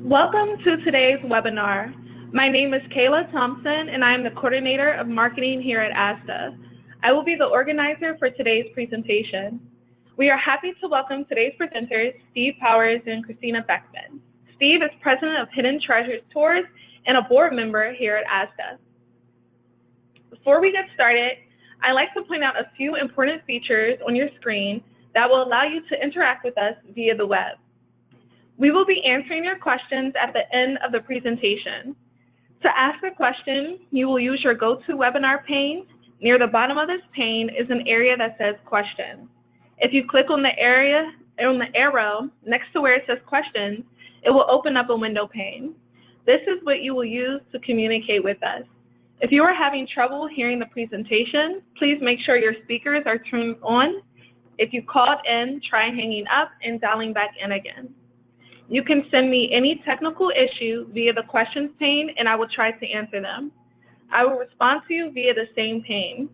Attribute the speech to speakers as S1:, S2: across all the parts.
S1: Welcome to today's webinar. My name is Kayla Thompson, and I am the coordinator of marketing here at ATTA. I will be the organizer for today's presentation. We are happy to welcome today's presenters, Steve Powers and Christina Beckman. Steve is president of Hidden Treasures Tours and a board member here at ATTA. Before we get started, I'd like to point out a few important features on your screen that will allow you to interact with us via the web. We will be answering your questions at the end of the presentation. To ask a question, you will use your GoToWebinar pane. Near the bottom of this pane is an area that says Questions. If you click on the arrow next to where it says Questions, it will open up a window pane. This is what you will use to communicate with us. If you are having trouble hearing the presentation, please make sure your speakers are turned on. If you called in, try hanging up and dialing back in again. You can send me any technical issue via the questions pane, and I will try to answer them. I will respond to you via the same pane.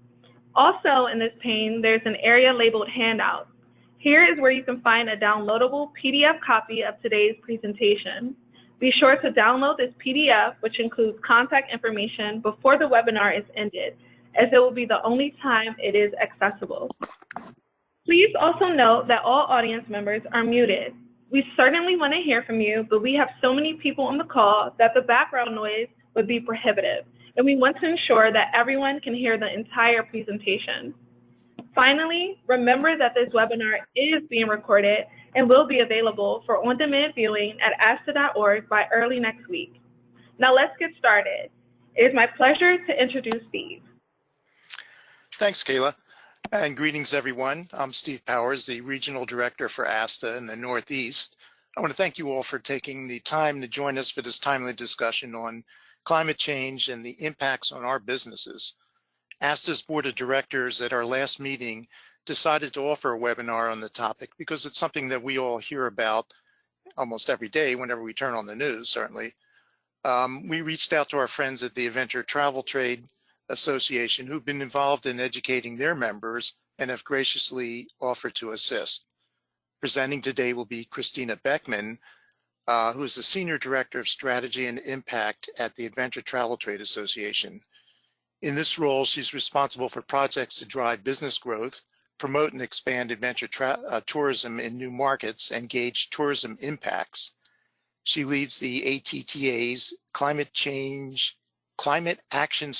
S1: Also in this pane, there's an area labeled Handouts. Here is where you can find a downloadable PDF copy of today's presentation. Be sure to download this PDF, which includes contact information, before the webinar is ended, as it will be the only time it is accessible. Please also note that all audience members are muted. We certainly want to hear from you, but we have so many people on the call that the background noise would be prohibitive, and we want to ensure that everyone can hear the entire presentation. Finally, remember that this webinar is being recorded and will be available for on-demand viewing at atta.org by early next week. Now let's get started. It is my pleasure to introduce Steve.
S2: Thanks, Kayla. And greetings, everyone. I'm Steve Powers, the Regional Director for ATTA in the Northeast. I want to thank you all for taking the time to join us for this timely discussion on climate change and the impacts on our businesses. ATTA's Board of Directors at our last meeting decided to offer a webinar on the topic because it's something that we all hear about almost every day whenever we turn on the news, certainly. We reached out to our friends at the Adventure Travel Trade Association who've been involved in educating their members and have graciously offered to assist. Presenting today will be Christina Beckman, who is the Senior Director of Strategy and Impact at the Adventure Travel Trade Association. In this role, she's responsible for projects to drive business growth, promote and expand adventure tourism in new markets, and gauge tourism impacts. She leads the ATTA's Climate Action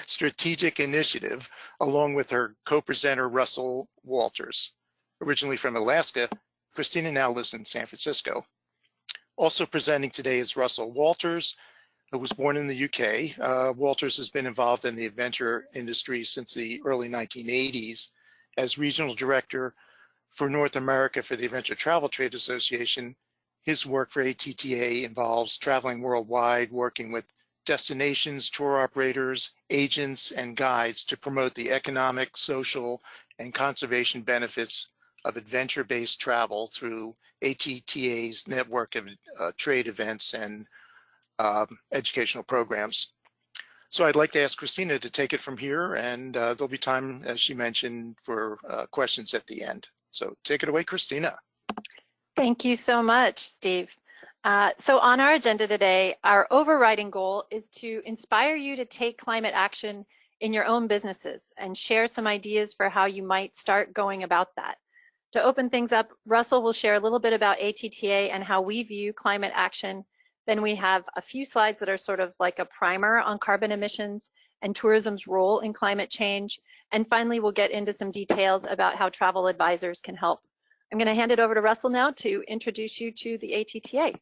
S2: Strategic Initiative, along with her co-presenter, Russell Walters. Originally from Alaska, Christina now lives in San Francisco. Also presenting today is Russell Walters, who was born in the UK. Walters has been involved in the adventure industry since the early 1980s. As Regional Director for North America for the Adventure Travel Trade Association, his work for ATTA involves traveling worldwide, working with destinations, tour operators, agents, and guides to promote the economic, social, and conservation benefits of adventure-based travel through ATTA's network of trade events and educational programs. So I'd like to ask Christina to take it from here, and there'll be time, as she mentioned, for questions at the end. So take it away, Christina.
S3: Thank you so much, Steve. So on our agenda today, our overriding goal is to inspire you to take climate action in your own businesses and share some ideas for how you might start going about that. To open things up, Russell will share a little bit about ATTA and how we view climate action. Then we have a few slides that are sort of like a primer on carbon emissions and tourism's role in climate change. And finally, we'll get into some details about how travel advisors can help. I'm going to hand it over to Russell now to introduce you to the ATTA.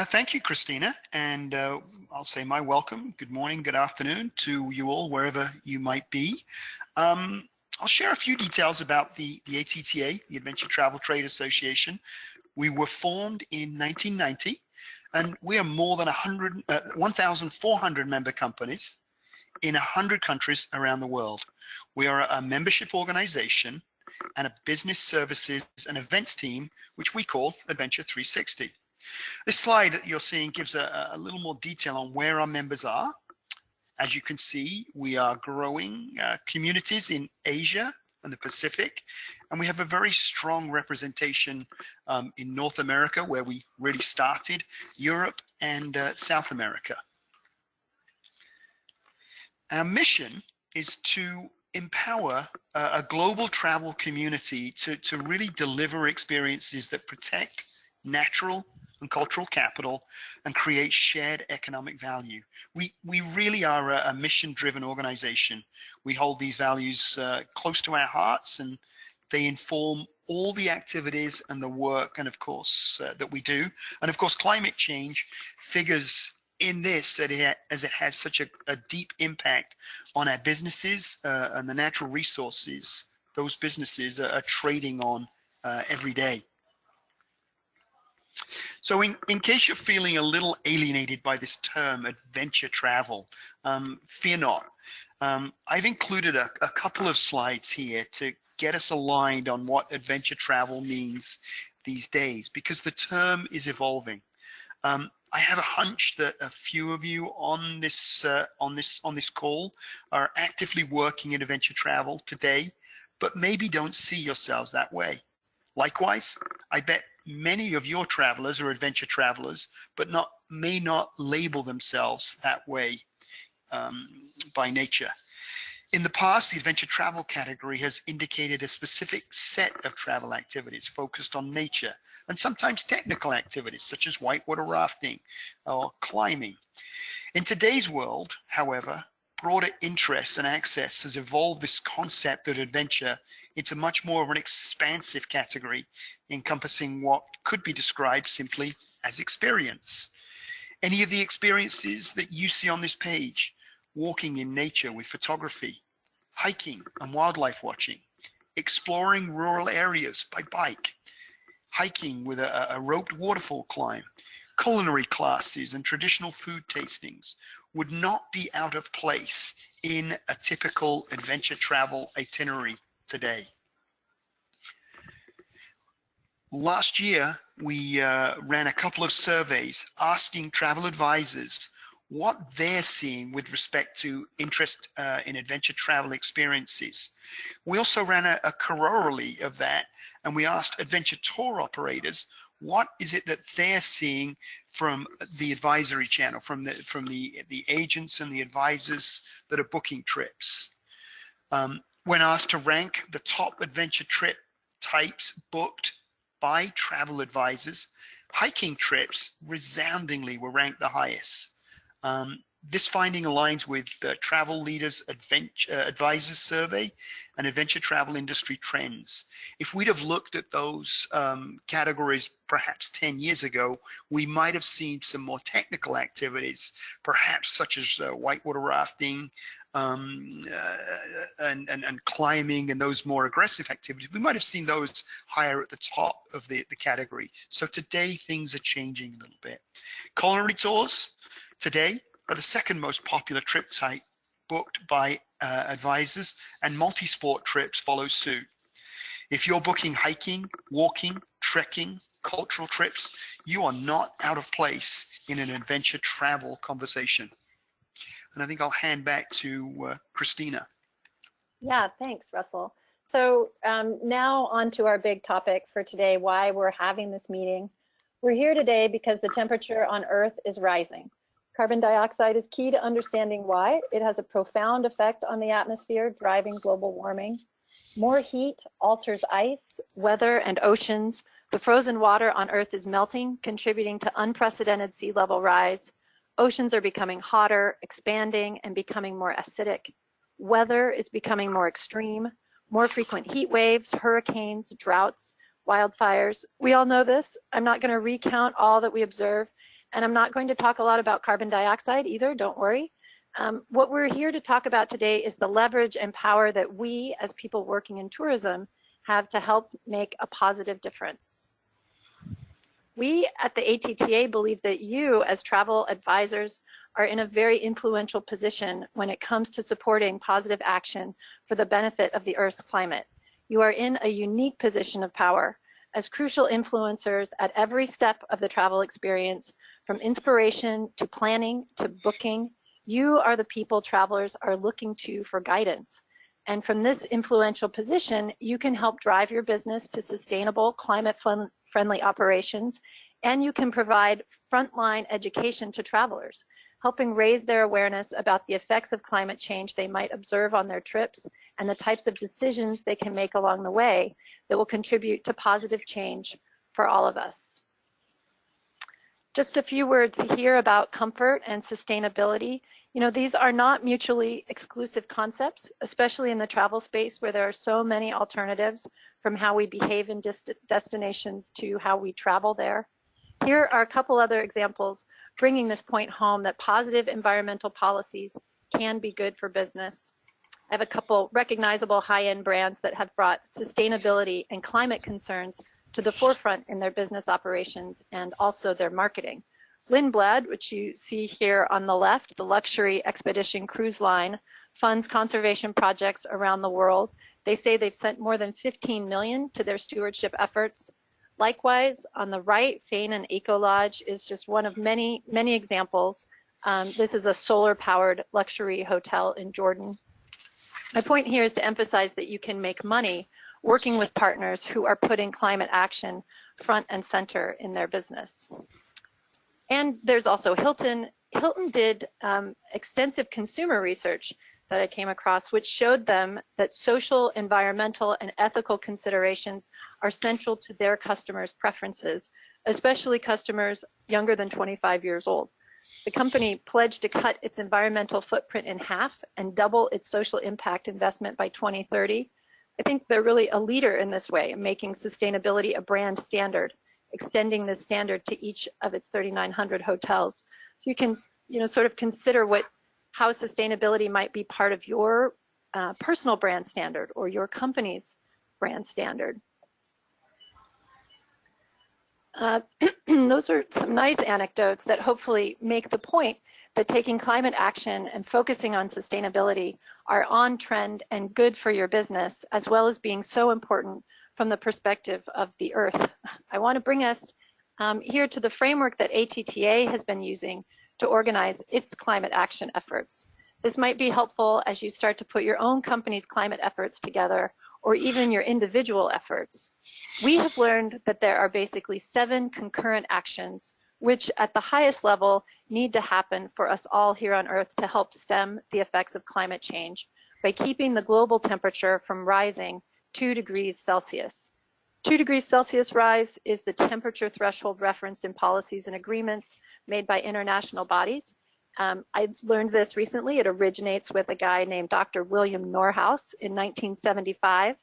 S4: Thank you, Christina, and I'll say my welcome. Good morning, good afternoon to you all, wherever you might be. I'll share a few details about the ATTA, the Adventure Travel Trade Association. We were formed in 1990, and we are more than 1,400 member companies in 100 countries around the world. We are a membership organization and a business services and events team, which we call Adventure 360. This slide that you're seeing gives a little more detail on where our members are. As you can see, we are growing communities in Asia, and the Pacific. And we have a very strong representation in North America, where we really started, Europe, and South America. Our mission is to empower a global travel community to really deliver experiences that protect natural and cultural capital and create shared economic value. We really are a mission-driven organization. We hold these values close to our hearts, and they inform all the activities and the work, and of course, that we do. And of course, climate change figures in this, as it has such a deep impact on our businesses and the natural resources those businesses are trading on every day. So in case you're feeling a little alienated by this term, adventure travel, fear not. I've included a couple of slides here to get us aligned on what adventure travel means these days, because the term is evolving. I have a hunch that a few of you on this call are actively working in adventure travel today, but maybe don't see yourselves that way. Likewise, I bet many of your travelers are adventure travelers, but may not label themselves that way by nature. In the past, the adventure travel category has indicated a specific set of travel activities focused on nature, and sometimes technical activities such as whitewater rafting or climbing. In today's world, however, broader interest and access has evolved this concept of adventure into much more of an expansive category, encompassing what could be described simply as experience. Any of the experiences that you see on this page: walking in nature with photography, hiking and wildlife watching, exploring rural areas by bike, hiking with a roped waterfall climb, culinary classes and traditional food tastings would not be out of place in a typical adventure travel itinerary today. Last year, we ran a couple of surveys asking travel advisors what they're seeing with respect to interest in adventure travel experiences. We also ran a corollary of that, and we asked adventure tour operators what is it that they're seeing from the advisory channel, from the agents and the advisors that are booking trips. When asked to rank the top adventure trip types booked by travel advisors, hiking trips resoundingly were ranked the highest. This finding aligns with the Travel Leaders Advisors Survey and Adventure Travel Industry Trends. If we'd have looked at those categories perhaps 10 years ago, we might have seen some more technical activities, perhaps such as whitewater rafting and climbing and those more aggressive activities. We might have seen those higher at the top of the category. So today things are changing a little bit. Culinary tours today are the second most popular trip type booked by advisors, and multi-sport trips follow suit. If you're booking hiking, walking, trekking, cultural trips, you are not out of place in an adventure travel conversation. And I think I'll hand back to Christina.
S3: Yeah, thanks, Russell. So now on to our big topic for today, why we're having this meeting. We're here today because the temperature on Earth is rising. Carbon dioxide is key to understanding why. It has a profound effect on the atmosphere, driving global warming. More heat alters ice, weather, and oceans. The frozen water on Earth is melting, contributing to unprecedented sea level rise. Oceans are becoming hotter, expanding, and becoming more acidic. Weather is becoming more extreme, more frequent heat waves, hurricanes, droughts, wildfires. We all know this. I'm not going to recount all that we observe. And I'm not going to talk a lot about carbon dioxide either, don't worry. What we're here to talk about today is the leverage and power that we, as people working in tourism, have to help make a positive difference. We at the ATTA believe that you, as travel advisors, are in a very influential position when it comes to supporting positive action for the benefit of the Earth's climate. You are in a unique position of power as crucial influencers at every step of the travel experience. From inspiration to planning to booking, you are the people travelers are looking to for guidance. And from this influential position, you can help drive your business to sustainable, climate-friendly operations, and you can provide frontline education to travelers, helping raise their awareness about the effects of climate change they might observe on their trips and the types of decisions they can make along the way that will contribute to positive change for all of us. Just a few words here about comfort and sustainability. You know, these are not mutually exclusive concepts, especially in the travel space where there are so many alternatives from how we behave in destinations to how we travel there. Here are a couple other examples bringing this point home that positive environmental policies can be good for business. I have a couple recognizable high-end brands that have brought sustainability and climate concerns to the forefront in their business operations and also their marketing. Lindblad, which you see here on the left, the luxury expedition cruise line, funds conservation projects around the world. They say they've sent more than 15 million to their stewardship efforts. Likewise, on the right, Fain and Eco Lodge is just one of many, many examples. This is a solar-powered luxury hotel in Jordan. My point here is to emphasize that you can make money working with partners who are putting climate action front and center in their business. And there's also Hilton. Hilton did extensive consumer research that I came across, which showed them that social, environmental, and ethical considerations are central to their customers' preferences, especially customers younger than 25 years old. The company pledged to cut its environmental footprint in half and double its social impact investment by 2030. I think they're really a leader in this way, making sustainability a brand standard, extending this standard to each of its 3,900 hotels. So you can, sort of consider how sustainability might be part of your personal brand standard or your company's brand standard. Those are some nice anecdotes that hopefully make the point that taking climate action and focusing on sustainability are on trend and good for your business, as well as being so important from the perspective of the Earth. I want to bring us here to the framework that ATTA has been using to organize its climate action efforts. This might be helpful as you start to put your own company's climate efforts together, or even your individual efforts. We have learned that there are basically 7 concurrent actions which at the highest level need to happen for us all here on Earth to help stem the effects of climate change by keeping the global temperature from rising 2 degrees Celsius. 2 degrees Celsius rise is the temperature threshold referenced in policies and agreements made by international bodies. I learned this recently. It originates with a guy named Dr. William Norhaus in 1975.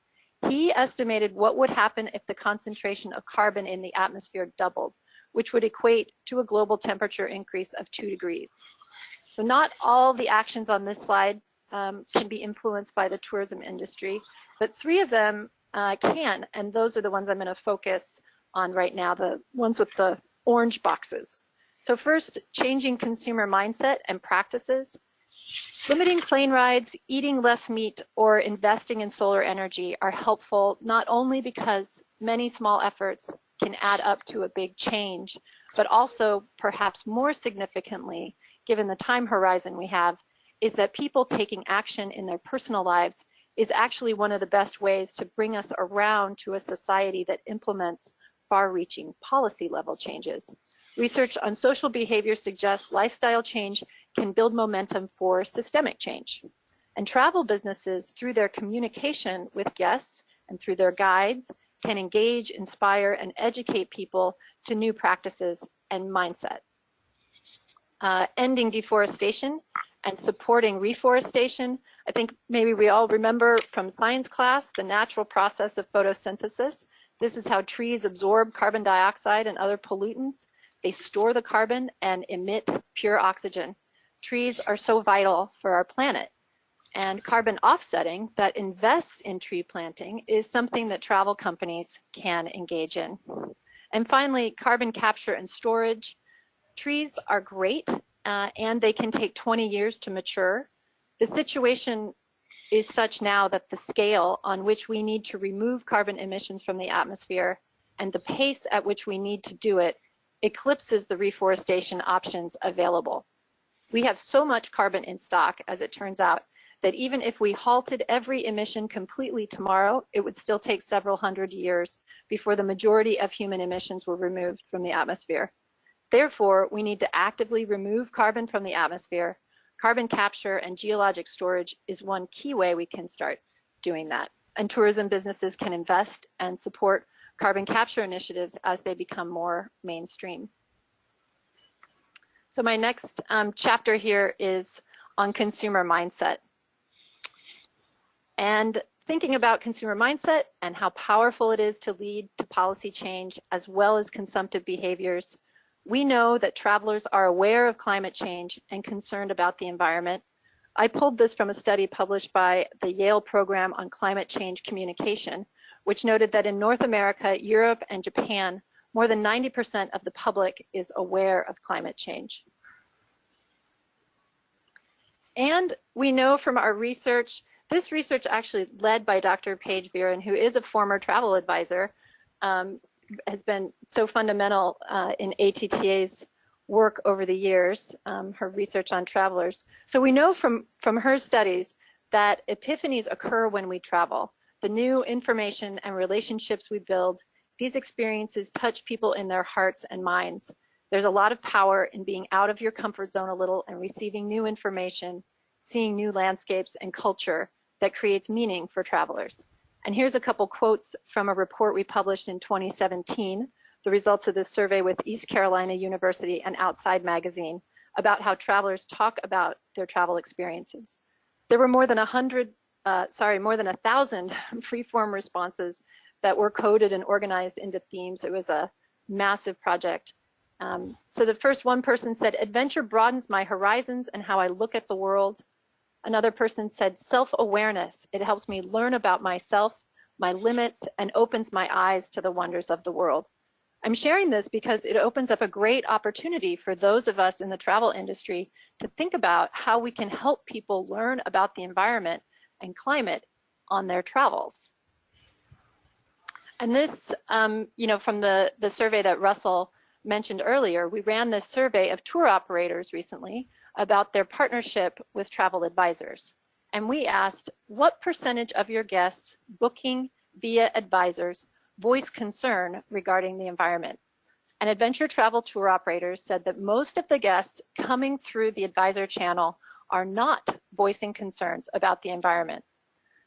S3: He estimated what would happen if the concentration of carbon in the atmosphere doubled, which would equate to a global temperature increase of 2 degrees. So not all the actions on this slide can be influenced by the tourism industry, but 3 of them can, and those are the ones I'm going to focus on right now, the ones with the orange boxes. So first, changing consumer mindset and practices. Limiting plane rides, eating less meat, or investing in solar energy are helpful not only because many small efforts can add up to a big change, but also perhaps more significantly, given the time horizon we have, is that people taking action in their personal lives is actually one of the best ways to bring us around to a society that implements far-reaching policy level changes. Research on social behavior suggests lifestyle change can build momentum for systemic change. And travel businesses, through their communication with guests and through their guides, can engage, inspire, and educate people to new practices and mindset. Ending deforestation and supporting reforestation. I think maybe we all remember from science class the natural process of photosynthesis. This is how trees absorb carbon dioxide and other pollutants. They store the carbon and emit pure oxygen. Trees are so vital for our planet. And carbon offsetting that invests in tree planting is something that travel companies can engage in. And finally, carbon capture and storage. Trees are great and they can take 20 years to mature. The situation is such now that the scale on which we need to remove carbon emissions from the atmosphere and the pace at which we need to do it eclipses the reforestation options available. We have so much carbon in stock, as it turns out, that even if we halted every emission completely tomorrow, it would still take several hundred years before the majority of human emissions were removed from the atmosphere. Therefore, we need to actively remove carbon from the atmosphere. Carbon capture and geologic storage is one key way we can start doing that. And tourism businesses can invest and support carbon capture initiatives as they become more mainstream. So my next chapter here is on consumer mindset. And thinking about consumer mindset and how powerful it is to lead to policy change as well as consumptive behaviors, we know that travelers are aware of climate change and concerned about the environment. I pulled this from a study published by the Yale Program on Climate Change Communication, which noted that in North America, Europe, and Japan, more than 90% of the public is aware of climate change. And we know from our research, this research actually led by Dr. Paige Viren, who is a former travel advisor, has been so fundamental in ATTA's work over the years, her research on travelers. So we know from her studies that epiphanies occur when we travel. The new information and relationships we build, these experiences touch people in their hearts and minds. There's a lot of power in being out of your comfort zone a little and receiving new information, seeing new landscapes and culture that creates meaning for travelers. And here's a couple quotes from a report we published in 2017, the results of this survey with East Carolina University and Outside Magazine about how travelers talk about their travel experiences. There were more than 1,000 free-form responses that were coded and organized into themes. It was a massive project. So the first one person said, adventure broadens my horizons and how I look at the world. Another person said, self-awareness. It helps me learn about myself, my limits, and opens my eyes to the wonders of the world. I'm sharing this because it opens up a great opportunity for those of us in the travel industry to think about how we can help people learn about the environment and climate on their travels. And this, from the survey that Russell mentioned earlier, we ran this survey of tour operators recently about their partnership with travel advisors. And we asked, what percentage of your guests booking via advisors voice concern regarding the environment? And adventure travel tour operators said that most of the guests coming through the advisor channel are not voicing concerns about the environment.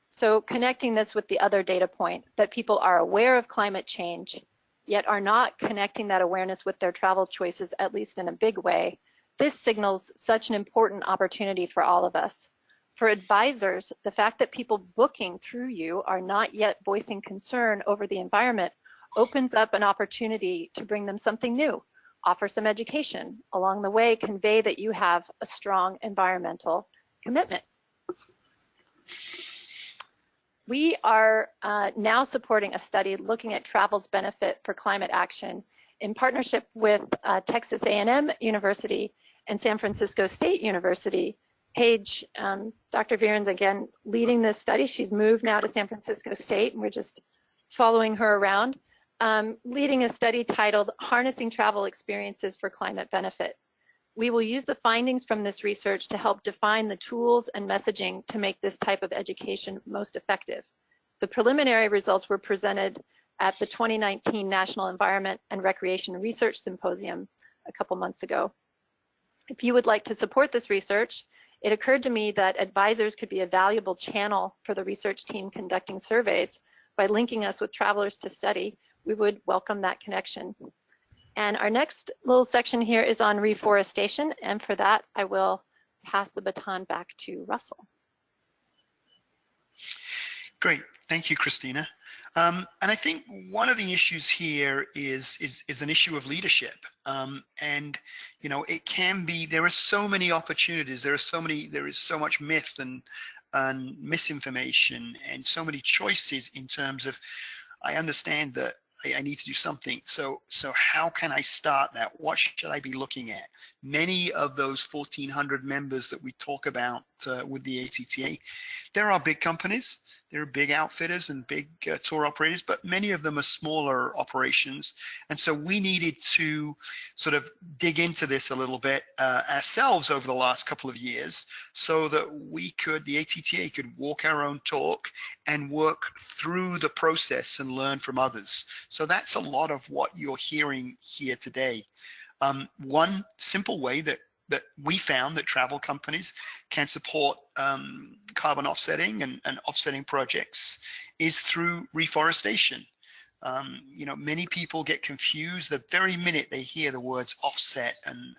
S3: So connecting this with the other data point, that people are aware of climate change, yet are not connecting that awareness with their travel choices, at least in a big way, this signals such an important opportunity for all of us. For advisors, the fact that people booking through you are not yet voicing concern over the environment opens up an opportunity to bring them something new, offer some education, along the way convey that you have a strong environmental commitment. We are now supporting a study looking at travel's benefit for climate action in partnership with Texas A&M University and San Francisco State University. Paige, Dr. Viren's again leading this study. She's moved now to San Francisco State, and we're just following her around, leading a study titled Harnessing Travel Experiences for Climate Benefit. We will use the findings from this research to help define the tools and messaging to make this type of education most effective. The preliminary results were presented at the 2019 National Environment and Recreation Research Symposium a couple months ago. If you would like to support this research, it occurred to me that advisors could be a valuable channel for the research team conducting surveys. By linking us with travelers to study, we would welcome that connection. And our next little section here is on reforestation, and for that, I will pass the baton back to Russell.
S4: Great, thank you, Christina. And I think one of the issues here is an issue of leadership. And it can be, there are so many opportunities, there is so much myth and misinformation and so many choices in terms of, I understand that I need to do something. So how can I start that? What should I be looking at? Many of those 1,400 members that we talk about with the ATTA, There are big companies, there are big outfitters and big tour operators, but many of them are smaller operations. And so we needed to sort of dig into this a little bit ourselves over the last couple of years, so that we could, the ATTA could walk our own talk and work through the process and learn from others. So that's a lot of what you're hearing here today. One simple way that we found that travel companies can support carbon offsetting and offsetting projects is through reforestation. You know, many people get confused the very minute they hear the words offset and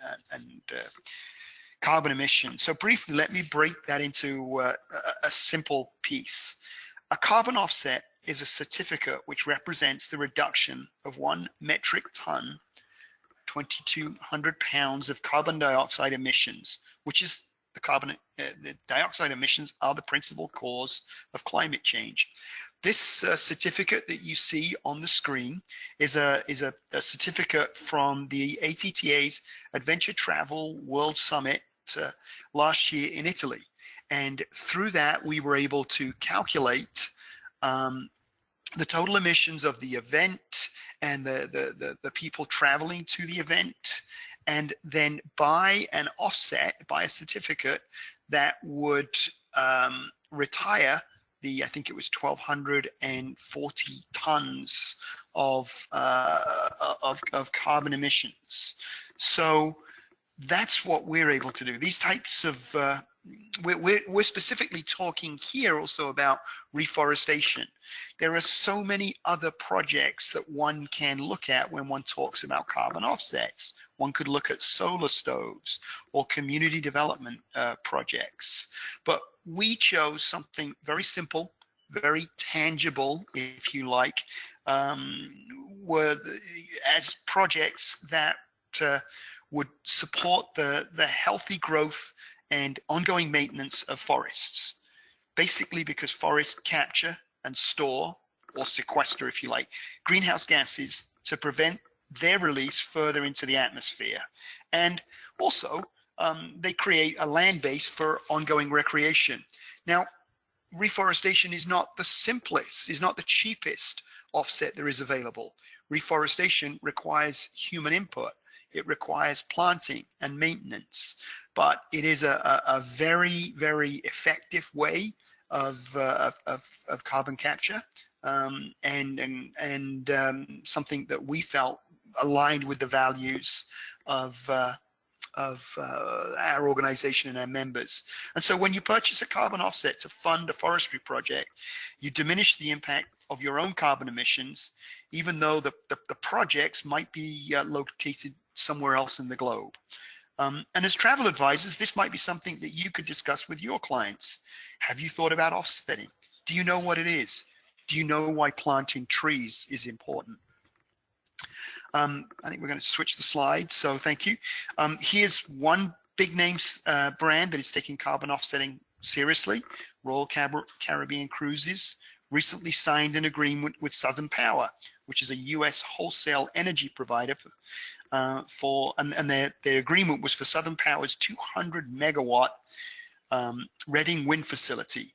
S4: carbon emissions. So briefly, let me break that into a simple piece. A carbon offset is a certificate which represents the reduction of 1 metric ton, 2,200 pounds of carbon dioxide emissions, which is the dioxide emissions are the principal cause of climate change. This certificate that you see on the screen is a certificate from the ATTA's Adventure Travel World Summit last year in Italy. And through that, we were able to calculate the total emissions of the event and the people traveling to the event, and then buy an offset, buy a certificate that would retire the, I think it was 1,240 tons of carbon emissions. So that's what we're able to do. These types of we're specifically talking here also about reforestation. There are so many other projects that one can look at when one talks about carbon offsets. One could look at solar stoves or community development projects, but we chose something very simple, very tangible, if you like, as projects that would support the healthy growth and ongoing maintenance of forests. Basically because forests capture and store, or sequester if you like, greenhouse gases to prevent their release further into the atmosphere. And also, they create a land base for ongoing recreation. Now, reforestation is not the simplest, is not the cheapest offset there is available. Reforestation requires human input. It requires planting and maintenance, but it is a very, very effective way of carbon capture, and something that we felt aligned with the values of our organization and our members. And so when you purchase a carbon offset to fund a forestry project, you diminish the impact of your own carbon emissions, even though the projects might be located somewhere else in the globe. And as travel advisors, this might be something that you could discuss with your clients. Have you thought about offsetting? Do you know what it is? Do you know why planting trees is important? I think we're going to switch the slide, so thank you. Here's one big name brand that is taking carbon offsetting seriously. Royal Caribbean Cruises recently signed an agreement with Southern Power, which is a US wholesale energy provider and their agreement was for Southern Power's 200 megawatt Reading wind facility.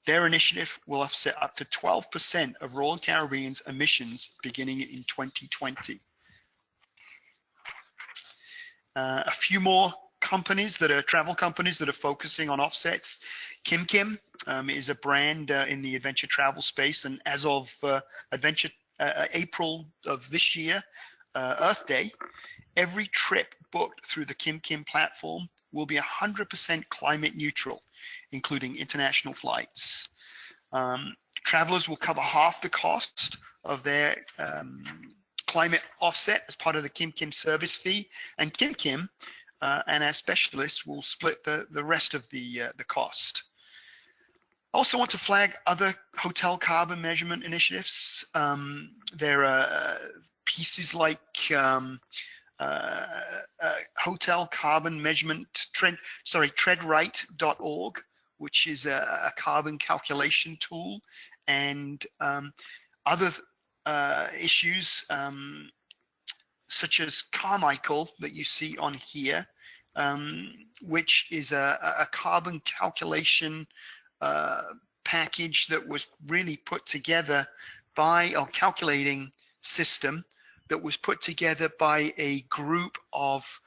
S4: Their initiative will offset up to 12% of Royal Caribbean's emissions beginning in 2020. A few more companies that are travel companies that are focusing on offsets. Kim is a brand in the adventure travel space, and as of April of this year, Earth Day, every trip booked through the Kim platform will be 100% climate neutral, including international flights. Travelers will cover half the cost of their climate offset as part of the Kim service fee, and Kim and our specialists will split the rest of the cost. I also want to flag other hotel carbon measurement initiatives. There are pieces like hotel carbon measurement treadright.org, which is a carbon calculation tool, and other issues such as Carmichael that you see on here, which is a carbon calculation package that was really put together by, or calculating system that was put together by a group of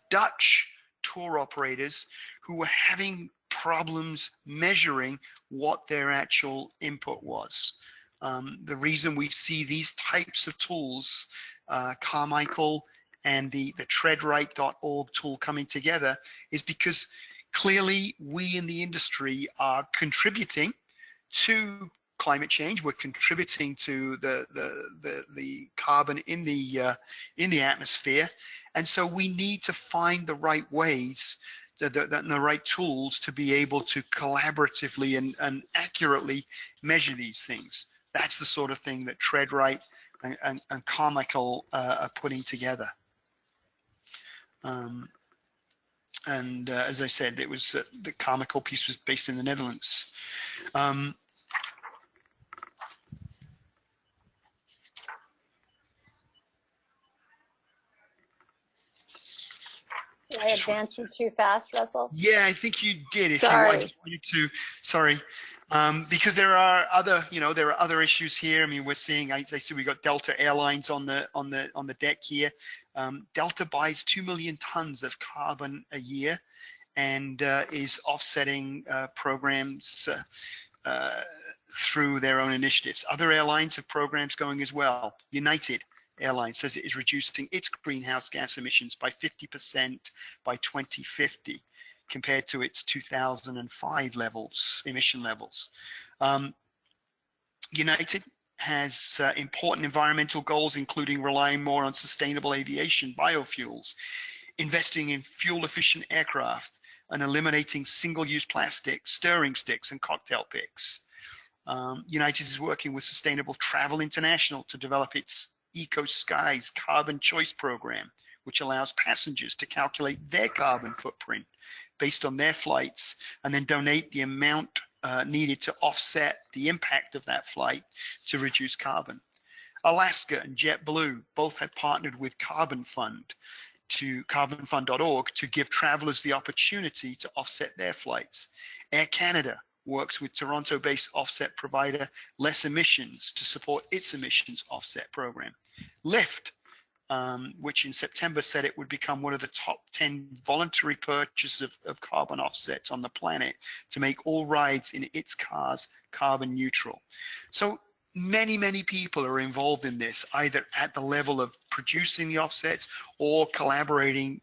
S4: Dutch tour operators who were having problems measuring what their actual input was. The reason we see these types of tools, Carmichael and the treadright.org tool coming together, is because clearly we in the industry are contributing to climate change. We're contributing to the carbon in the atmosphere, and so we need to find the right ways, the right tools to be able to collaboratively and accurately measure these things. That's the sort of thing that Treadright and Carmichael are putting together. And as I said, it was the Carmichael piece was based in the Netherlands.
S3: Did I advance you too fast, Russell?
S4: Yeah, I think you did. If
S3: sorry.
S4: I just wanted to, sorry, because there are other, there are other issues here. I mean, we're seeing, I see we got Delta Airlines on the deck here. Delta buys 2 million tons of carbon a year, and is offsetting programs through their own initiatives. Other airlines have programs going as well. United Airlines says it is reducing its greenhouse gas emissions by 50% by 2050 compared to its 2005 emission levels. United has important environmental goals, including relying more on sustainable aviation, biofuels, investing in fuel-efficient aircraft, and eliminating single-use plastic, stirring sticks, and cocktail picks. United is working with Sustainable Travel International to develop its Eco Skies Carbon Choice Program, which allows passengers to calculate their carbon footprint based on their flights and then donate the amount needed to offset the impact of that flight to reduce carbon. Alaska and JetBlue both have partnered with carbonfund.org to give travelers the opportunity to offset their flights. Air Canada works with Toronto-based offset provider Less Emissions to support its emissions offset program. Lyft, which in September said it would become one of the top 10 voluntary purchases of carbon offsets on the planet to make all rides in its cars carbon neutral. So many people are involved in this, either at the level of producing the offsets or collaborating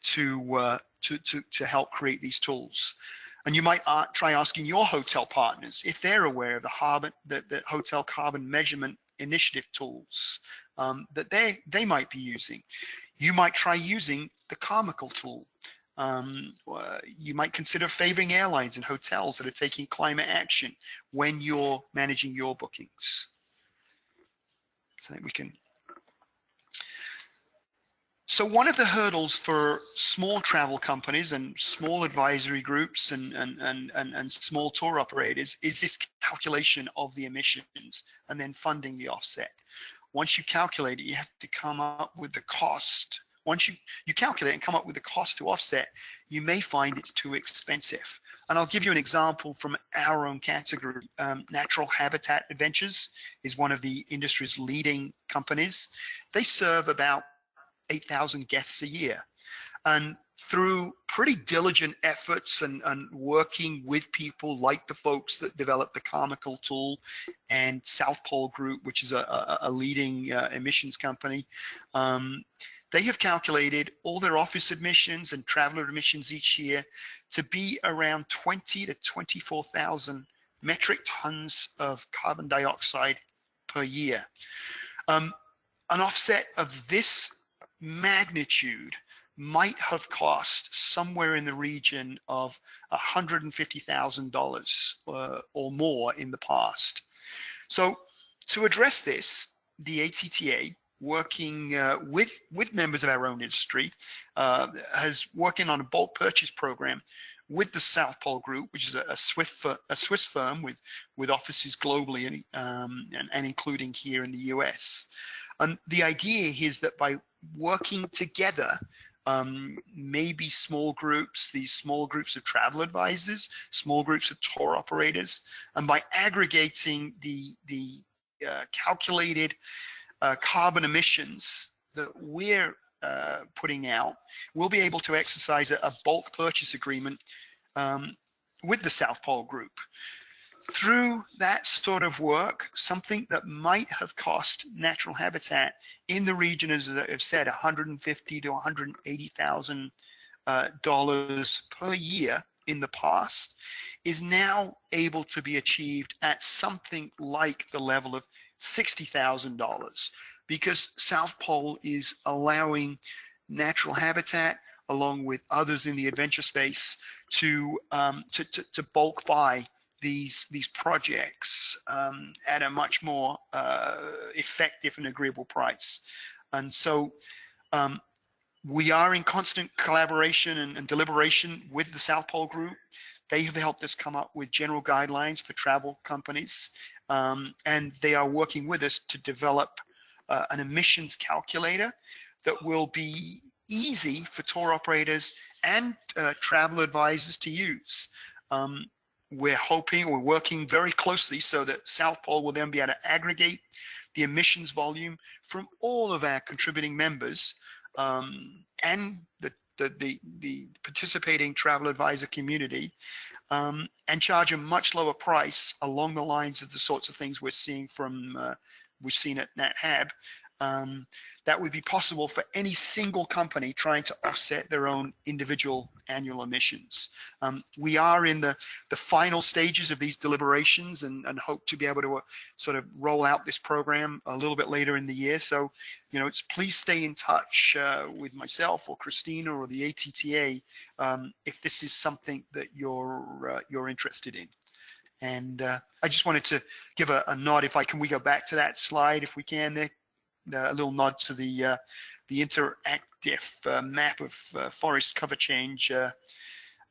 S4: to help create these tools. And you might try asking your hotel partners if they're aware of the hotel carbon measurement initiative tools that they might be using. You might try using the Carmichael tool. You might consider favoring airlines and hotels that are taking climate action when you're managing your bookings. So I think we can. So one of the hurdles for small travel companies and small advisory groups and small tour operators is this calculation of the emissions and then funding the offset. Once you calculate it, you have to come up with the cost. Once you calculate and come up with the cost to offset, you may find it's too expensive. And I'll give you an example from our own category. Natural Habitat Adventures is one of the industry's leading companies. They serve about 8,000 guests a year. And through pretty diligent efforts and working with people like the folks that developed the Carmichael tool and South Pole Group, which is a leading emissions company, they have calculated all their office emissions and traveler emissions each year to be around 20 to 24,000 metric tons of carbon dioxide per year. An offset of this magnitude might have cost somewhere in the region of $150,000 or more in the past. So to address this, the ATTA, working with members of our own industry, has working on a bulk purchase program with the South Pole Group, which is a Swiss firm with offices globally and including here in the US. And the idea is that by working together, maybe small groups, these small groups of travel advisors, small groups of tour operators, and by aggregating the calculated carbon emissions that we're putting out, we'll be able to exercise a bulk purchase agreement with the South Pole Group. Through that sort of work, something that might have cost Natural Habitat in the region, as I've said, $150,000 to $180,000 per year in the past, is now able to be achieved at something like the level of $60,000, because South Pole is allowing Natural Habitat, along with others in the adventure space, to bulk buy these projects at a much more effective and agreeable price. And so we are in constant collaboration and deliberation with the South Pole Group. They have helped us come up with general guidelines for travel companies, and they are working with us to develop an emissions calculator that will be easy for tour operators and travel advisors to use. We're working very closely so that South Pole will then be able to aggregate the emissions volume from all of our contributing members and the participating travel advisor community, and charge a much lower price along the lines of the sorts of things we're seeing at NatHab. That would be possible for any single company trying to offset their own individual annual emissions. We are in the final stages of these deliberations and hope to be able to sort of roll out this program a little bit later in the year. So, please stay in touch with myself or Christina or the ATTA if this is something that you're interested in. And I just wanted to give a nod, we go back to that slide if we can, Nick. A little nod to the interactive map of forest cover change,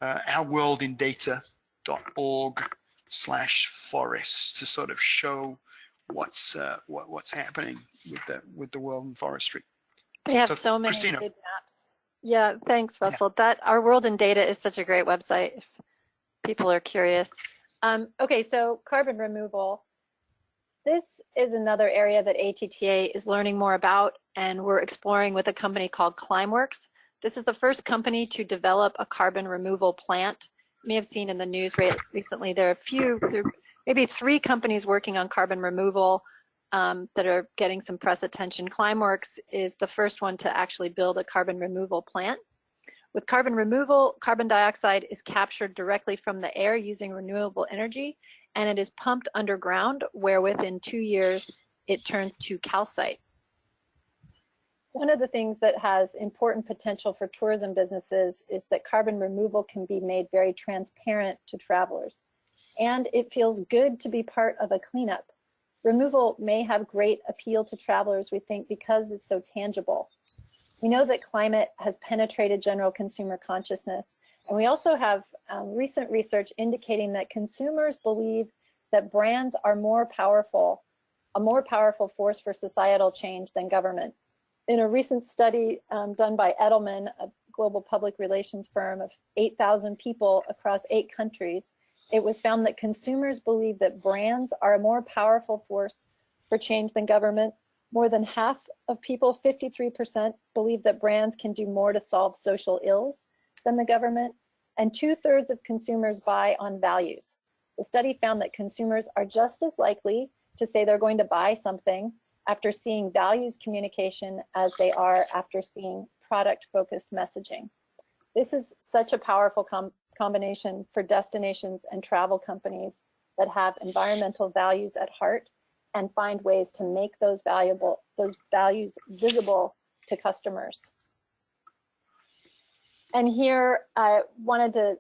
S4: ourworldindata.org/forests, to sort of show what's happening with the world in forestry.
S3: They have so many
S4: Christina.
S3: good maps. Yeah, thanks, Russell. Yeah. Our World in Data is such a great website if people are curious. Okay, so carbon removal. This is another area that ATTA is learning more about, and we're exploring with a company called Climeworks. This is the first company to develop a carbon removal plant. You may have seen in the news recently, there are maybe 3 companies working on carbon removal that are getting some press attention. Climeworks is the first one to actually build a carbon removal plant. With carbon removal, carbon dioxide is captured directly from the air using renewable energy, and it is pumped underground, where within 2 years it turns to calcite. One of the things that has important potential for tourism businesses is that carbon removal can be made very transparent to travelers. And it feels good to be part of a cleanup. Removal may have great appeal to travelers, we think, because it's so tangible. We know that climate has penetrated general consumer consciousness, and we also have recent research indicating that consumers believe that brands are a more powerful force for societal change than government. In a recent study done by Edelman, a global public relations firm of 8,000 people across 8 countries, it was found that consumers believe that brands are a more powerful force for change than government. More than half of people, 53%, believe that brands can do more to solve social ills than the government, and 2/3 of consumers buy on values. The study found that consumers are just as likely to say they're going to buy something after seeing values communication as they are after seeing product-focused messaging. This is such a powerful combination for destinations and travel companies that have environmental values at heart and find ways to make those values visible to customers. And here I wanted to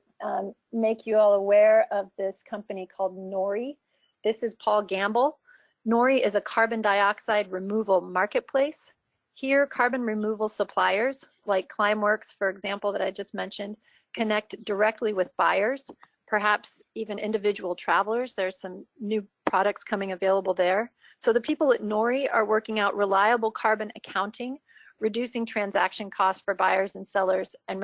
S3: make you all aware of this company called Nori. This is Paul Gamble. Nori is a carbon dioxide removal marketplace. Here, carbon removal suppliers, like Climeworks, for example, that I just mentioned, connect directly with buyers, perhaps even individual travelers. There's some new products coming available there. So the people at Nori are working out reliable carbon accounting, reducing transaction costs for buyers and sellers, and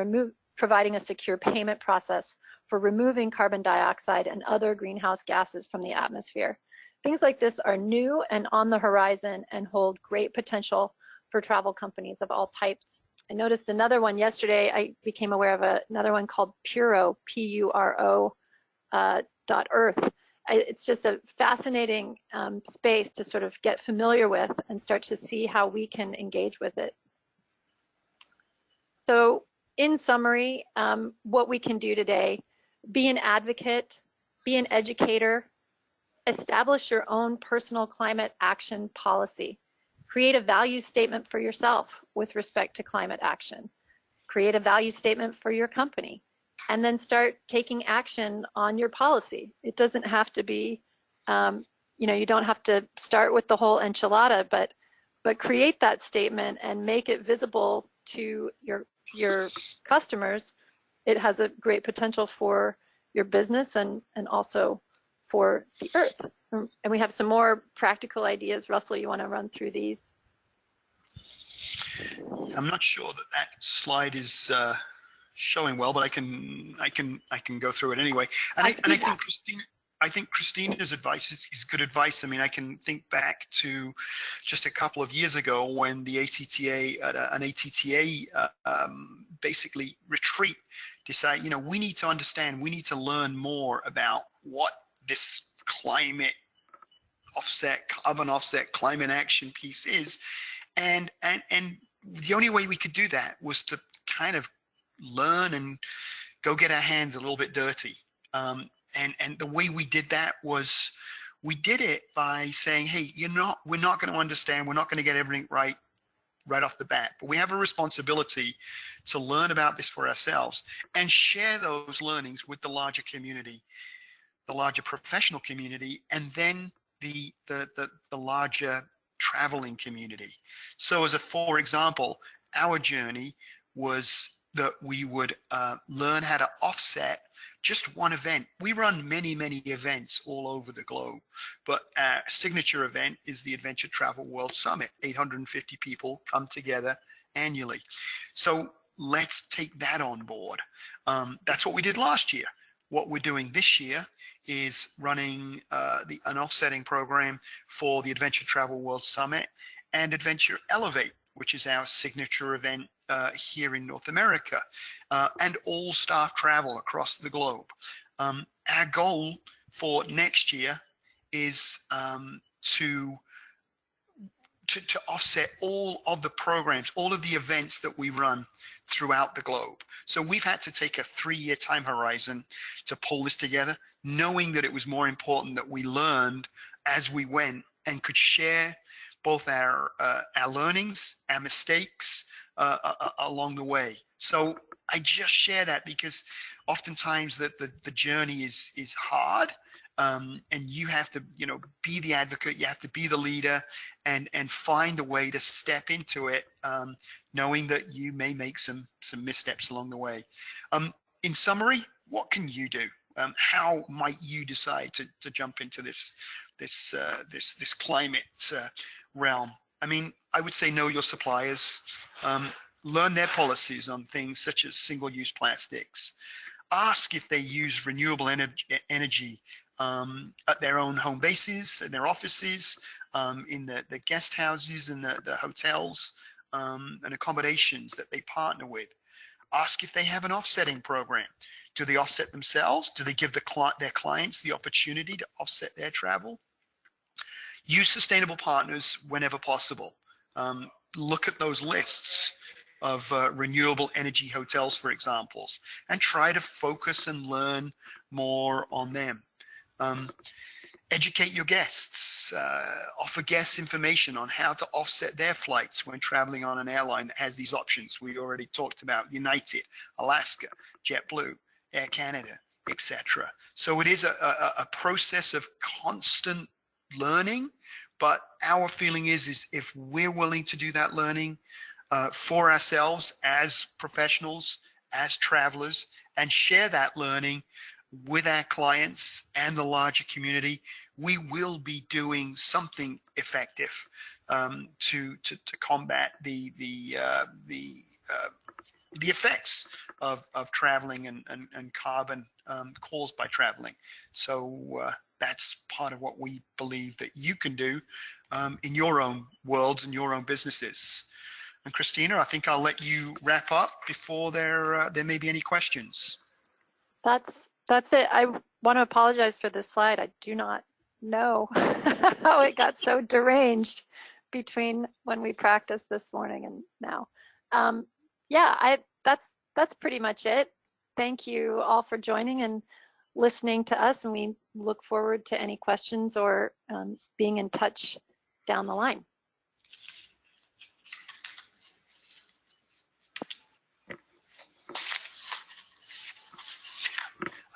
S3: providing a secure payment process for removing carbon dioxide and other greenhouse gases from the atmosphere. Things like this are new and on the horizon and hold great potential for travel companies of all types. I noticed another one yesterday. I became aware of another one called Puro, P-U-R-O, .earth. It's just a fascinating space to sort of get familiar with and start to see how we can engage with it. So in summary, what we can do today: be an advocate, be an educator, establish your own personal climate action policy, create a value statement for yourself with respect to climate action, create a value statement for your company, and then start taking action on your policy. It doesn't have to be, you don't have to start with the whole enchilada, but create that statement and make it visible to your customers. It has a great potential for your business and also for the earth. And we have some more practical ideas. Russell, you want to run through these?
S4: I'm not sure that slide is showing well, but I can go through it anyway. And I think Christina's advice is good advice. I mean, I can think back to just a couple of years ago when the ATTA, an ATTA basically retreat, decided, we need to understand, we need to learn more about what this climate offset, carbon offset, climate action piece is, and the only way we could do that was to kind of learn and go get our hands a little bit dirty. And the way we did that was we did it by saying, hey, we're not going to understand, we're not going to get everything right off the bat, but we have a responsibility to learn about this for ourselves and share those learnings with the larger community, the larger professional community, and then the larger traveling community. So for example, our journey was that we would learn how to offset just one event. We run many, many events all over the globe, but our signature event is the Adventure Travel World Summit. 850 people come together annually. So let's take that on board. That's what we did last year. What we're doing this year is running an offsetting program for the Adventure Travel World Summit and Adventure Elevate, which is our signature event here in North America, and all staff travel across the globe. Our goal for next year is to offset all of the programs, all of the events that we run throughout the globe. So we've had to take a 3-year time horizon to pull this together, knowing that it was more important that we learned as we went and could share both our learnings, our mistakes along the way. So I just share that because oftentimes the journey is hard, and you have to be the advocate, you have to be the leader, and find a way to step into it, knowing that you may make some missteps along the way. In summary, what can you do? How might you decide to jump into this climate realm? I mean, I would say know your suppliers, learn their policies on things such as single-use plastics. Ask if they use renewable energy at their own home bases, in their offices, in the guest houses and the hotels and accommodations that they partner with. Ask if they have an offsetting program. Do they offset themselves? Do they give their clients the opportunity to offset their travel? Use sustainable partners whenever possible. Look at those lists of renewable energy hotels, for example, and try to focus and learn more on them. Educate your guests. Offer guests information on how to offset their flights when traveling on an airline that has these options. We already talked about United, Alaska, JetBlue, Air Canada, etc. So it is a process of constant learning, but our feeling is if we're willing to do that learning for ourselves as professionals, as travelers, and share that learning, with our clients and the larger community, we will be doing something effective to combat the effects of traveling and carbon caused by traveling. So that's part of what we believe that you can do in your own worlds and your own businesses. And Christina, I think I'll let you wrap up before there may be any questions.
S3: That's it. I want to apologize for this slide. I do not know how it got so deranged between when we practiced this morning and now. Yeah, that's pretty much it. Thank you all for joining and listening to us, and we look forward to any questions or being in touch down the line.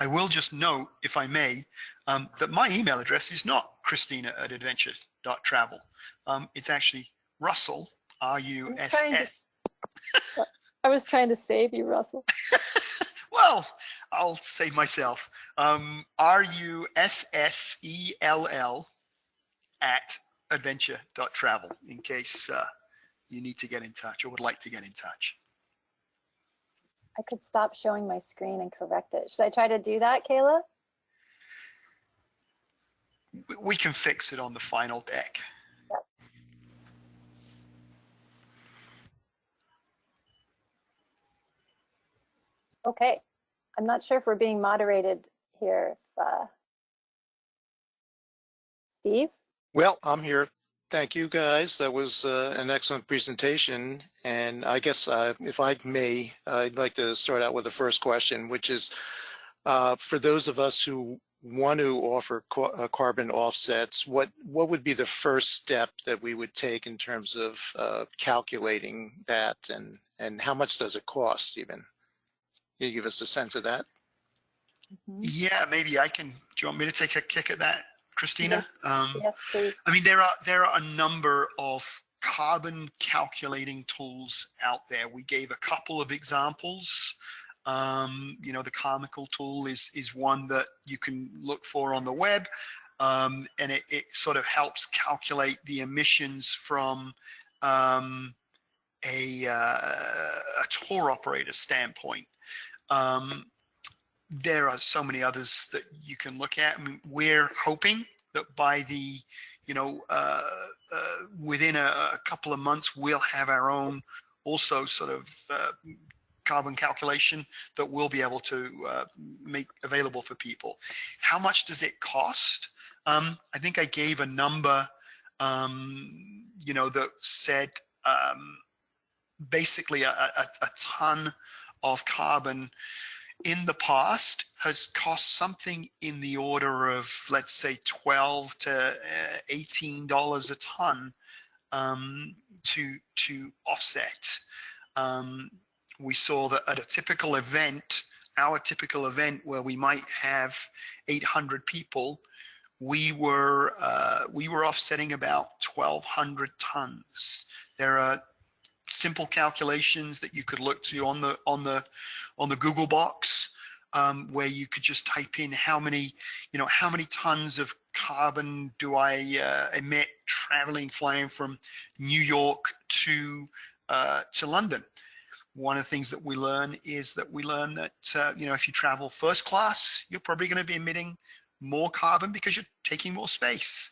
S4: I will just note, if I may, that my email address is not Christina@adventure.travel. It's actually Russell, R-U-S-S.
S3: I was trying to save you, Russell.
S4: Well, I'll save myself. R-U-S-S-E-L-L @adventure.travel, in case you need to get in touch or would like to get in touch.
S3: I could stop showing my screen and correct it. Should I try to do that, Kayla?
S4: We can fix it on the final deck.
S3: Yep. Okay. I'm not sure if we're being moderated here. Steve?
S2: Well, I'm here. Thank you, guys. That was an excellent presentation. And I guess if I may, I'd like to start out with the first question, which is for those of us who want to offer carbon offsets, what would be the first step that we would take in terms of calculating that, and how much does it cost even? Can you give us a sense of that?
S4: Yeah, maybe I can. Do you want me to take a kick at that, Christina?
S3: Yes, please.
S4: I mean, there are a number of carbon calculating tools out there. We gave a couple of examples. You know, the Carmichael tool is one that you can look for on the web, and it sort of helps calculate the emissions from a tour operator standpoint. There are so many others that you can look at. I mean, we're hoping that by the, within a couple of months, we'll have our own also sort of carbon calculation that we'll be able to make available for people. How much does it cost? I think I gave a number, that said basically a ton of carbon in the past has cost something in the order of, let's say, $12 to $18 a ton to offset. We saw that at a typical event, our typical event where we might have 800 people, we were offsetting about 1,200 tons. There are simple calculations that you could look to on the Google box, where you could just type in how many tons of carbon do I emit flying from New York to London. One of the things that we learn is that if you travel first class, you're probably going to be emitting more carbon because you're taking more space.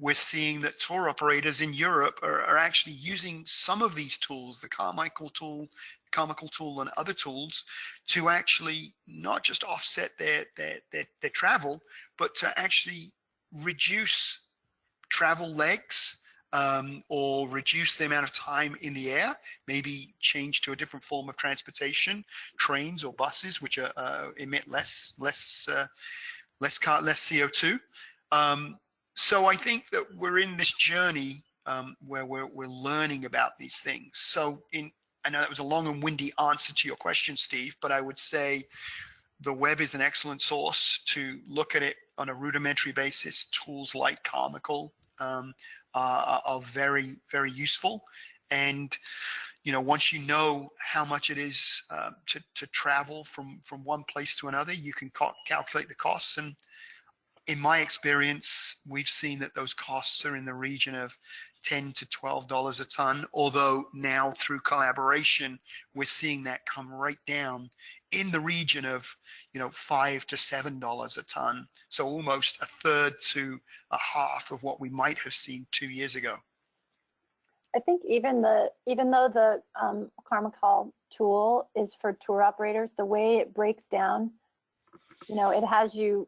S4: We're seeing that tour operators in Europe are actually using some of these tools, the Carmichael tool and other tools, to actually not just offset their travel, but to actually reduce travel legs, or reduce the amount of time in the air, maybe change to a different form of transportation, trains or buses, which emit less CO2. So I think that we're in this journey where we're learning about these things. So I know that was a long and windy answer to your question, Steve, but I would say the web is an excellent source to look at it on a rudimentary basis. Tools like Carmichael are very, very useful. And once you know how much it is to travel from one place to another, you can calculate the costs. And in my experience, we've seen that those costs are in the region of $10 to $12 a ton, although now through collaboration, we're seeing that come right down in the region of $5 to $7 a ton. So almost a third to a half of what we might have seen 2 years ago.
S3: I think even though the Carmichael tool is for tour operators, the way it breaks down, it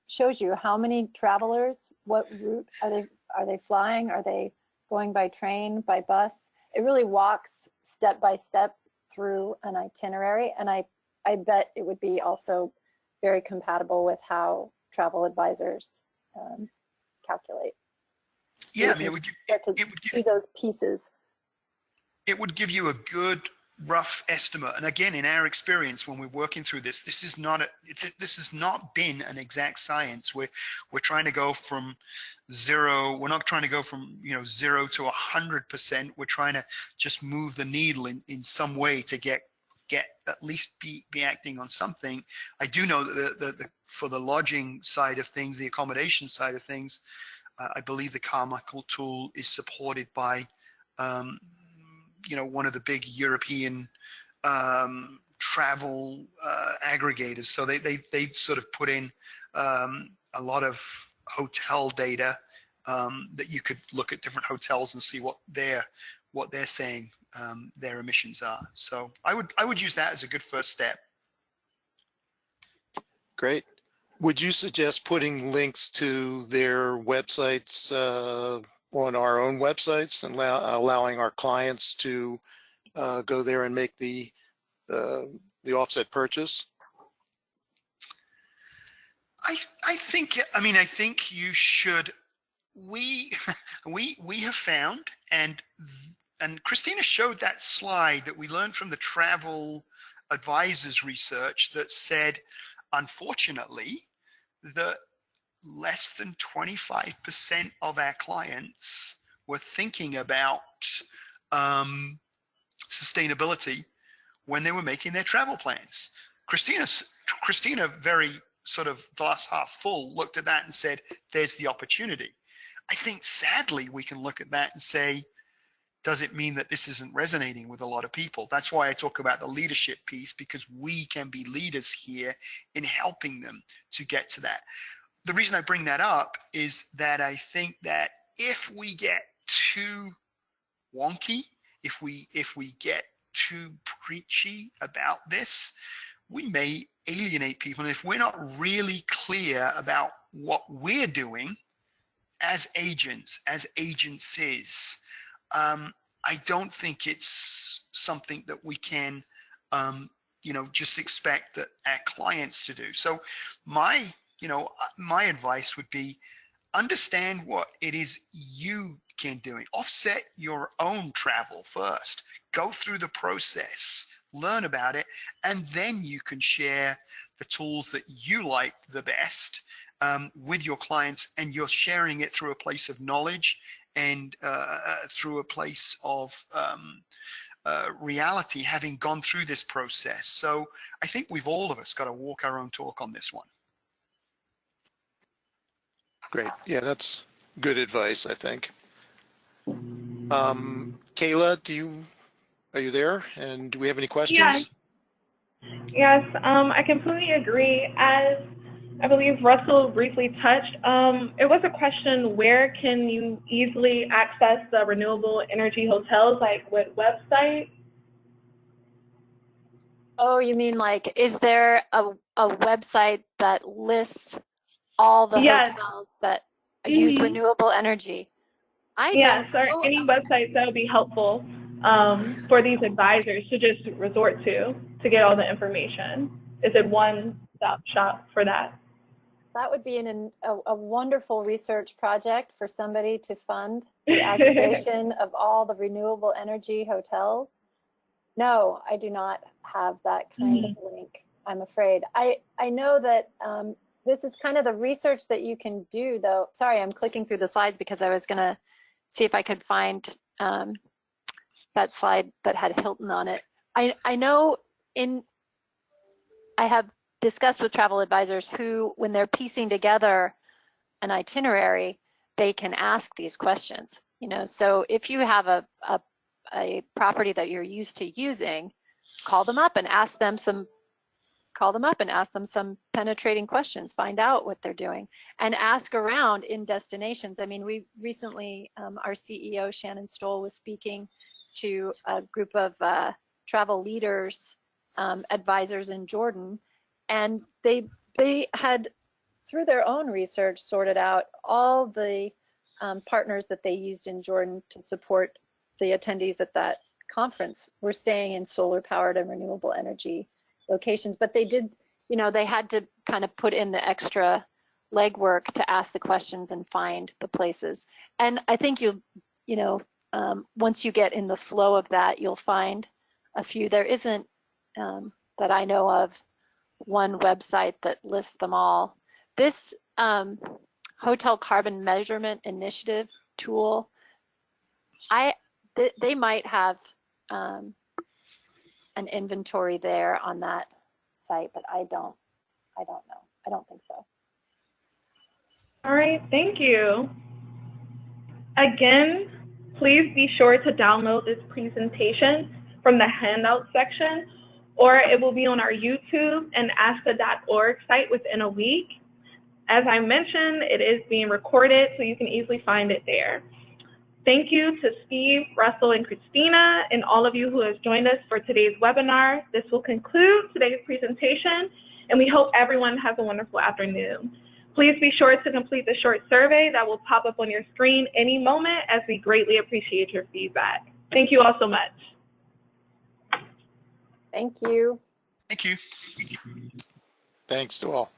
S3: shows you how many travelers, what route are they flying, are they going by train, by bus. It really walks step by step through an itinerary, and I bet it would be also very compatible with how travel advisors calculate.
S4: Yeah, I mean,
S3: see those pieces.
S4: It would give you a good rough estimate. And again, in our experience, when we're working through this, this has not been an exact science. We're trying to go from zero. We're not trying to go from 0 to 100%. We're trying to just move the needle in some way to get at least be acting on something. I do know that for the lodging side of things, the accommodation side of things, I believe the Carmichael tool is supported by one of the big European travel aggregators. So they sort of put in a lot of hotel data that you could look at different hotels and see what they're saying their emissions are. So I would use that as a good first step.
S2: Great. Would you suggest putting links to their websites on our own websites and allowing our clients to go there and make the offset purchase?
S4: I think you should. We have found, and Christina showed that slide that we learned from the travel advisors research that said, unfortunately, that less than 25% of our clients were thinking about sustainability when they were making their travel plans. Christina, very sort of glass half full, looked at that and said, there's the opportunity. I think sadly we can look at that and say, does it mean that this isn't resonating with a lot of people? That's why I talk about the leadership piece, because we can be leaders here in helping them to get to that. The reason I bring that up is that I think that if we get too wonky, if we get too preachy about this, we may alienate people. And if we're not really clear about what we're doing as agents, as agencies, I don't think it's something that we can, just expect that our clients to do. So my advice would be, understand what it is you can do. Offset your own travel first. Go through the process, learn about it, and then you can share the tools that you like the best with your clients, and you're sharing it through a place of knowledge and through a place of reality, having gone through this process. So I think all of us got to walk our own talk on this one.
S2: Great. Yeah, that's good advice, I think. Kayla, are you there? And do we have any questions?
S1: Yes, I completely agree. As I believe Russell briefly touched, it was a question, where can you easily access the renewable energy hotels, like what website?
S3: Oh, you mean like, is there a website that lists all the hotels that use renewable energy?
S1: Yes, or any websites that would be helpful for these advisors to just resort to get all the information. Is it one-stop shop for that?
S3: That would be a wonderful research project for somebody to fund, the aggregation of all the renewable energy hotels. No, I do not have that kind of link, I'm afraid. I know that this is kind of the research that you can do, though. Sorry, I'm clicking through the slides because I was going to see if I could find that slide that had Hilton on it. I know I have discussed with travel advisors who, when they're piecing together an itinerary, they can ask these questions. You know, so if you have a property that you're used to using, call them up and ask them some penetrating questions, find out what they're doing, and ask around in destinations. I mean, we recently, our CEO, Shannon Stoll, was speaking to a group of travel leaders, advisors in Jordan, and they had, through their own research, sorted out all the partners that they used in Jordan to support the attendees at that conference were staying in solar powered and renewable energy locations. But they did, you know, they had to kind of put in the extra legwork to ask the questions and find the places. And I think once you get in the flow of that, you'll find a few. There isn't, that I know of, one website that lists them all. This Hotel Carbon Measurement Initiative tool, they might have an inventory there on that site, but I don't know. I don't think so.
S1: All right, thank you. Again, please be sure to download this presentation from the handout section, or it will be on our YouTube and ASTA.org site within a week. As I mentioned, it is being recorded, so you can easily find it there. Thank you to Steve, Russell, and Christina, and all of you who have joined us for today's webinar. This will conclude today's presentation, and we hope everyone has a wonderful afternoon. Please be sure to complete the short survey that will pop up on your screen any moment, as we greatly appreciate your feedback. Thank you all so much.
S3: Thank you.
S4: Thank you.
S2: Thanks to all.